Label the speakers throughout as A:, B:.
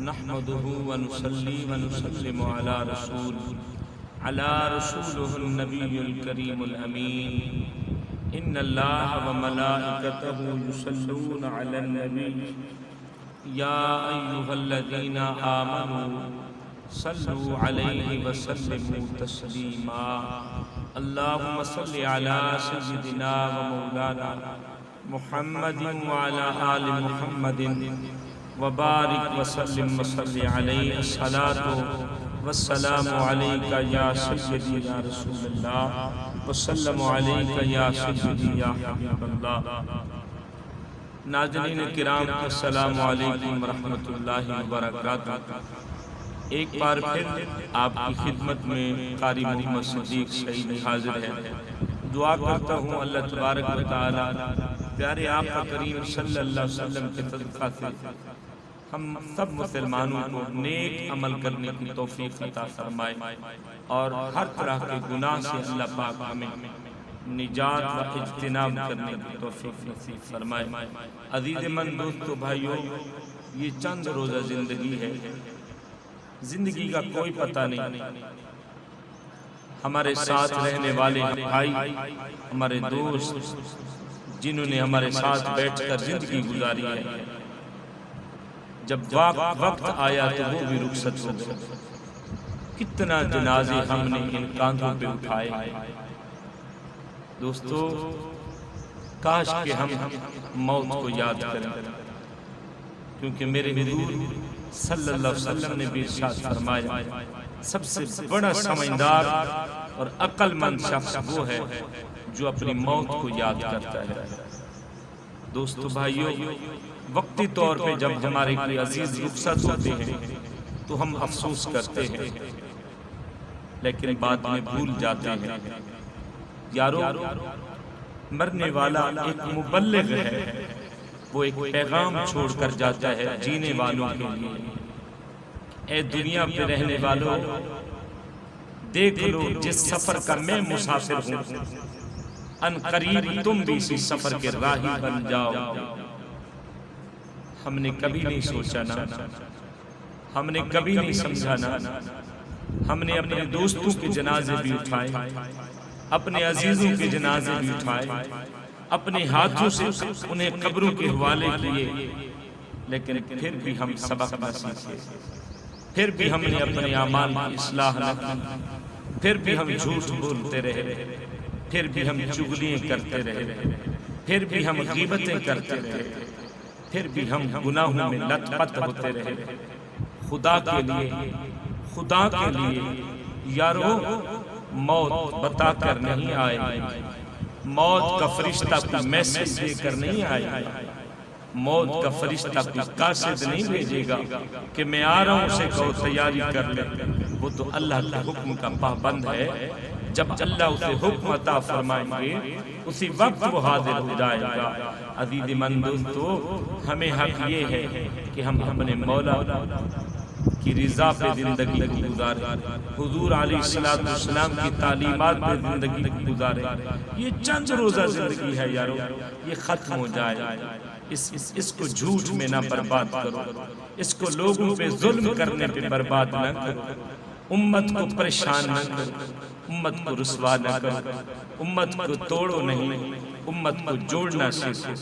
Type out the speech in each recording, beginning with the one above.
A: نحمده ونصلي ونسلم على رسوله النبي الكريم الأمين إن الله وملائكته يصلون على النبي يا أيها الذين آمنوا صلوا عليه وسلموا تسليما اللهم صل على سيدنا ومولانا محمد وعلى آل محمد وبارك وسلم وصل عليه الصلاة والسلام عليك يا سيدي يا رسول الله وسلم عليك يا سيدي يا حبيب الله ناظرین کرام السلام علیکم ورحمۃ اللہ وبرکاتہ۔ ایک بار پھر آپ کی خدمت میں قاری محمد صدیق سعید حاضر ہے۔ دعا کرتا ہوں اللہ تبارک و تعالی پیارے آقا کریم صلی اللہ علیہ وسلم کے صدقہ سے ہم سب مسلمانوں کو نیک عمل کرنے کی توفیق عطا فرمائے اور ہر طرح کے گناہ سے اللہ پاک ہمیں نجات و اجتناب کرنے کی توفیق نصیب فرمائے۔ عزیز من دوستو بھائیو، یہ چند روزہ زندگی ہے، زندگی کا کوئی پتہ نہیں۔ ہمارے ساتھ رہنے والے بھائی، ہمارے دوست جنہوں نے ہمارے ساتھ بیٹھ کر زندگی گزاری ہے، جب وقت آیا تو وہ بھی رخصت ہو گئے۔ کتنا جنازے ہم نے ان کاندھوں پہ اٹھائے۔ دوستو کاش کہ ہم موت کو یاد کریں، کیونکہ میرے حضور صلی اللہ علیہ وسلم نے بھی ارشاد فرمایا سب سے بڑا سمجھدار اور عقل مند شخص وہ ہے جو اپنی موت کو یاد کرتا ہے۔ دوستو بھائیو، وقتی طور پہ جب ہمارے کوئی عزیز رخصت ہوتے ہیں تو ہم افسوس کرتے ہیں، لیکن بعد میں بھول جاتے ہیں۔ یارو، مرنے والا ایک مبلغ ہے، وہ ایک پیغام چھوڑ کر جاتا ہے جینے والوں کے لیے۔ اے دنیا پہ رہنے والوں، دیکھ لو جس سفر کا میں مسافر ہوں، ان قریب تم بھی اسی سفر کے راہی بن جاؤ۔ ہم نے کبھی نہیں سوچا نا، ہم نے کبھی نہیں سمجھا نا، ہم نے اپنے دوستوں کے جنازے بھی اٹھائے، اپنے عزیزوں کے جنازے بھی اٹھائے، اپنے ہاتھوں سے انہیں قبروں کے حوالے کیے، لیکن پھر بھی ہم سبق نہ سیکھے، پھر بھی ہم نے اپنے اعمال کی اصلاح نہ کی، پھر بھی ہم جھوٹ بولتے رہے، پھر بھی ہم چغلیاں کرتے رہے، پھر بھی ہم غیبتیں کرتے رہے، پھر بھی ہم گناہوں میں لت پت ہوتے رہے۔ خدا کے لیے یارو، موت بتا کر نہیں آئے، موت کا فرشتہ کوئی میسج دے کر نہیں آئے، موت کا فرشتہ کوئی قاصد نہیں بھیجے گا کہ میں آ رہا ہوں، اسے کہو تیاری کر لے۔ وہ تو اللہ کے حکم کا پابند ہے، جب اللہ اسے حکم عطا فرمائیں گے اسی وقت وہ حاضر ہو جائے گا۔ عزیز من دوستو، ہمیں حق یہ ہے کہ ہم اپنے مولا کی رضا پہ زندگی گزارے، حضور علیہ السلام کی تعلیمات پہ زندگی گزارے۔ یہ چند روزہ زندگی ہے یارو، یہ ختم ہو جائے۔ اس کو جھوٹ میں نہ برباد کرو، اس کو لوگوں پہ ظلم کرنے پہ برباد نہ کرو، امت کو پریشان نہ کرو، امت کو رسوا نہ کرو، امت کو توڑو نہیں، امت کو جوڑنا سیکھو۔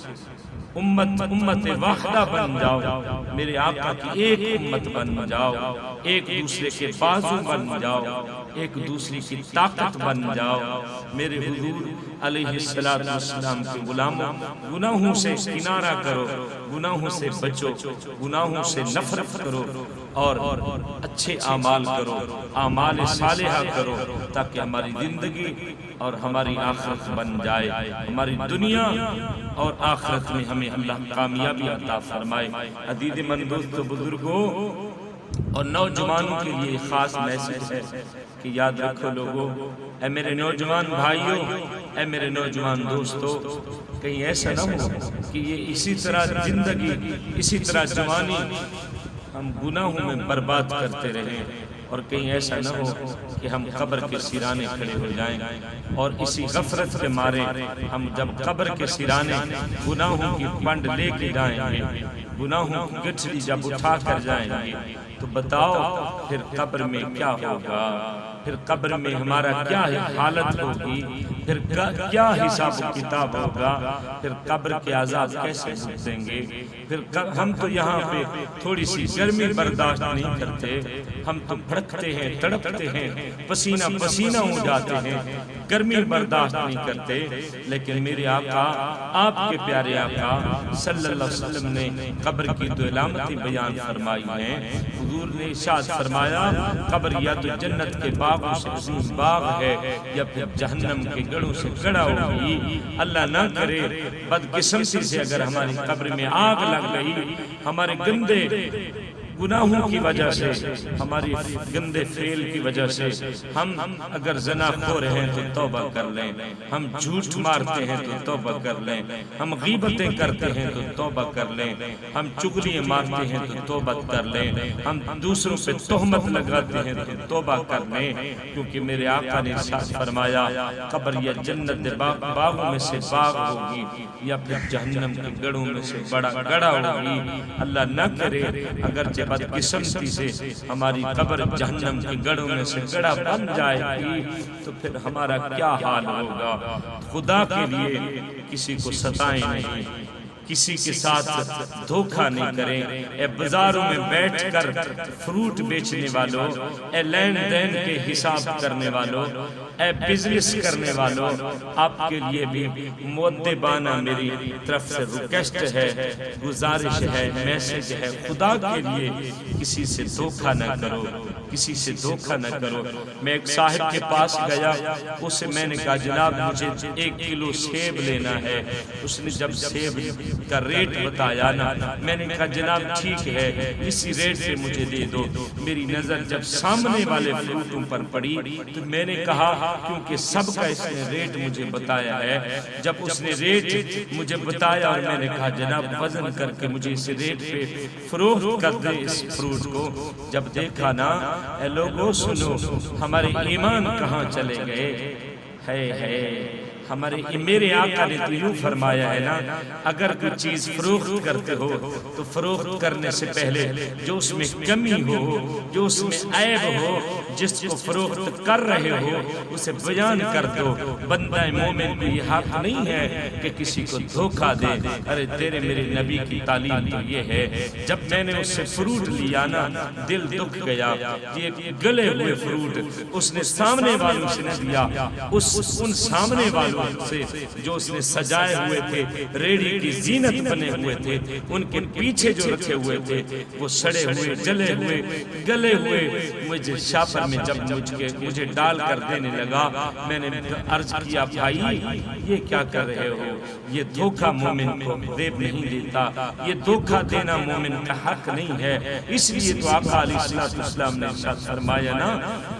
A: امت واحدہ بن جاؤ، میرے آقا کی ایک امت بن جاؤ، ایک دوسرے کے بازو بن جاؤ، ایک دوسرے کی طاقت بن جاؤ۔ میرے حضور علیہ السلام کے غلاموں، گناہوں سے کنارہ کرو، گناہوں سے بچو، گناہوں سے نفرت کرو اور اچھے اعمال کرو، اعمال صالحہ کرو، تاکہ ہماری زندگی اور ہماری آخرت بن جائے، ہماری دنیا اور آخرت میں ہمیں اللہ کامیابی عطا فرمائے۔ عزیز من دوستو، بزرگوں اور نوجوانوں کے لیے خاص میسج ہے کہ یاد رکھو لوگوں، اے میرے نوجوان بھائیوں، اے میرے نوجوان دوستو، کہیں ایسا نہ ہو کہ یہ اسی طرح زندگی، اسی طرح جوانی ہم گناہوں میں برباد کرتے رہیں۔ اور کہیں ایسا نہ ہو کہ ہم قبر کے سرانے کھڑے ہو جائیں اور اسی غفلت کے مارے ہم جب قبر کے سرانے گناہوں کی پنڈ لے کے جائیں گے، گناہوں کی گٹھلی جب اٹھا کر جائیں گے، تو بتاؤ پھر قبر میں کیا ہوگا، پھر قبر میں ہمارا کیا حالت ہوگی، پھر کیا حساب و کتاب ہوگا، پھر قبر کے عذاب کیسے بھگتیں گے؟ پھر ہم تو یہاں پہ تھوڑی سی گرمی برداشت نہیں کرتے، ہم تو بھڑکتے ہیں، تڑپتے ہیں، پسینہ پسینہ ہو جاتے ہیں، گرمی برداشت نہیں کرتے، لیکن میرے آقا، آپ کے پیارے آقا صلی اللہ علیہ وسلم نے قبر کی دو علامتیں بیان فرمائی ہیں۔ حضور نے ارشاد فرمایا قبر یا تو جنت کے باغوں سے عظیم باغ ہے یا پھر جہنم کے گڑھوں سے گڑھا ہوگی۔ اللہ نہ کرے بدقسمتی سے اگر ہماری قبر میں آگ لگ گئی، ہمارے گندے گناہوں کی وجہ سے، ہماری گندے فعل کی وجہ سے، ہم اگر زنا خور ہیں تو توبہ کر لیں، ہم جھوٹ مارتے ہیں تو توبہ کر لیں، ہم غیبتیں کرتے ہیں تو توبہ کر لیں، ہم چغلیاں مارتے ہیں تو توبہ کر لیں، ہم دوسروں پہ تہمت لگاتے ہیں تو توبہ کر لیں، کیونکہ میرے آقا نے ارشاد فرمایا قبر یا جنت باغوں میں سے باغ ہوگی یا پھر جہنم کے گڑھوں میں سے بڑا گڑھا ہوگی۔ اللہ نہ کرے اگرچہ بدقسمتی سے ہماری قبر جہنم کے گڑھوں میں سے گڑھا بن جائے گی تو پھر ہمارا کیا حال ہوگا؟ خدا کے لیے کسی کو ستائیں نہیں، کسی کے ساتھ دھوکہ نہیں کریں۔ اے بازاروں میں بیٹھ کر فروٹ بیچنے والوں، اے لین دین کے حساب کرنے والوں، اے بزنس کرنے والوں، آپ کے لیے بھی مؤدبانہ میری طرف سے ریکویسٹ ہے، گزارش ہے، میسج ہے، خدا کے لیے کسی سے دھوکہ نہ کرو، کسی سے دھوکہ نہ کرو۔ میں ایک صاحب کے پاس گیا، اسے میں نے کہا جناب مجھے 1 کلو سیب لینا ہے۔ اس نے جب سیب کا ریٹ بتایا نا، میں نے کہا جناب ٹھیک ہے اسی ریٹ سے مجھے دے دو۔ میری نظر جب سامنے والے فروٹوں پر پڑی تو میں نے کہا کیونکہ سب کا اس نے ریٹ مجھے بتایا ہے، جب اس نے ریٹ مجھے بتایا اور میں نے کہا جناب وزن کر کے مجھے اس ریٹ پہ فروخت کر دے اس فروٹ کو، جب دیکھا نا اے لوگوں سنو ہمارے ایمان کہاں چلے گئے، ہے ہمارے میرے آقا نے تو یوں فرمایا ہے نا، اگر کوئی چیز فروخت کرتے ہو تو فروخت کرنے سے پہلے جو اس میں کمی ہو، جو اس میں عیب ہو، جس کو فروخت کر رہے ہو اسے بیان کر دو۔ بندہ مومن کو یہ حق نہیں ہے کہ کسی کو دھوکہ دے۔ ارے تیرے میرے نبی کی تعلیم تو یہ ہے، جب میں نے اس سے فروٹ لیا نا دل دکھ گیا، یہ گلے ہوئے فروٹ اس نے سامنے والوں سے نہ دیا، ان سامنے والوں سے جو اس نے سجائے ہوئے تھے، ریڑی کی زینت بنے ہوئے تھے، ان کے پیچھے جو رکھے ہوئے تھے وہ سڑے ہوئے، جلے ہوئے، گلے ہوئے، مجھے شاپر میں جب مجھے ڈال کر دینے لگا، میں نے عرض کیا بھائی یہ کیا کر رہے ہو؟ یہ دھوکہ مومن کو ریب نہیں دیتا، یہ دھوکہ دینا مومن کا حق نہیں ہے۔ اس لیے تو آقا علیہ السلام نے ارشاد فرمایا نا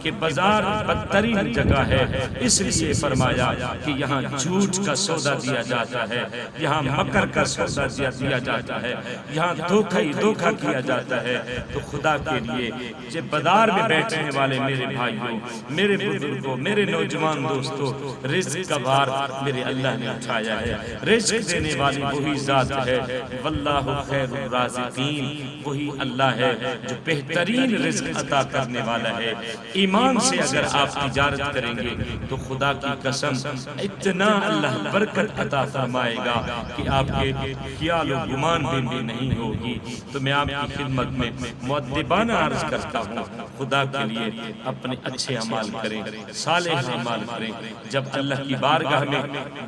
A: کہ بازار بدترین جگہ ہے، اس لیے فرمایا کہ یہاں جھوٹ کا سودا دیا جاتا ہے، یہاں مکر کا سودا دیا جاتا ہے، یہاں دھوکہ کیا جاتا ہے۔ تو خدا کے لیے جب بازار میں بیٹھنے والے میرے بھائیوں، میرے بزرگوں، میرے نوجوان دوستوں، رزق کا بار میرے اللہ نے اٹھایا ہے۔ رزق دینے والی وہی ذات ہے، واللہ خیر الرازقین، وہی اللہ ہے جو بہترین رزق عطا کرنے والا ہے۔ ایمان سے اگر آپ تجارت کریں گے تو خدا کی قسم اتنا اللہ برکت عطا فرمائے گا کہ آپ کے خیال و گمان بھی نہیں ہوگی۔ تو میں آپ کی خدمت میں مؤدبانہ عرض کرتا ہوں، خدا کے لیے اپنے اچھے اعمال کریں، صالح اعمال کریں۔ جب اللہ کی بارگاہ میں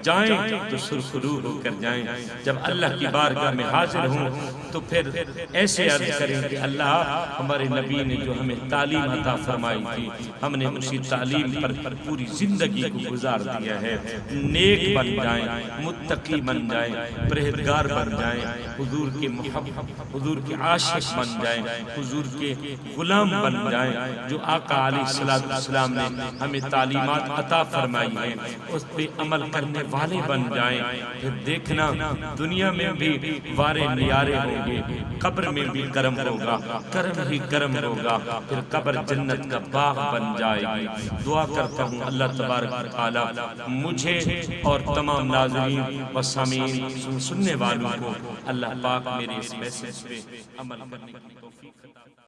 A: جائیں تو سرخرو ہو کر جائیں، جب اللہ کی بارگاہ میں حاضر ہوں تو پھر ایسے عرض کریں کہ اللہ ہمارے نبی نے جو ہمیں تعلیم عطا فرمائی تھی، ہم نے اسی تعلیم پر پوری زندگی کو گزار دیا ہے۔ نیک بن جائیں، متقی بن جائیں، پرہیزگار بن جائیں، حضور کے محب، حضور کے عاشق بن جائیں، حضور کے غلام بن جائیں، جو آقا علیہ السلام نے ہمیں تعلیمات عطا فرمائی ہیں اس پہ عمل کرنے والے بن جائیں۔ پھر دیکھنا دنیا میں بھی وارے نیارے ہوں گے، قبر میں بھی کرم ہوگا، کرم ہی کرم ہوگا، پھر قبر جنت کا باغ بن جائے گی۔ دعا کرتا ہوں اللہ تبارک و تعالی مجھے اور تمام ناظرین و سامعین سننے والوں کو اللہ پاک میرے اس میسج پہ عمل کرنے کی توفیق عطا فرمائے۔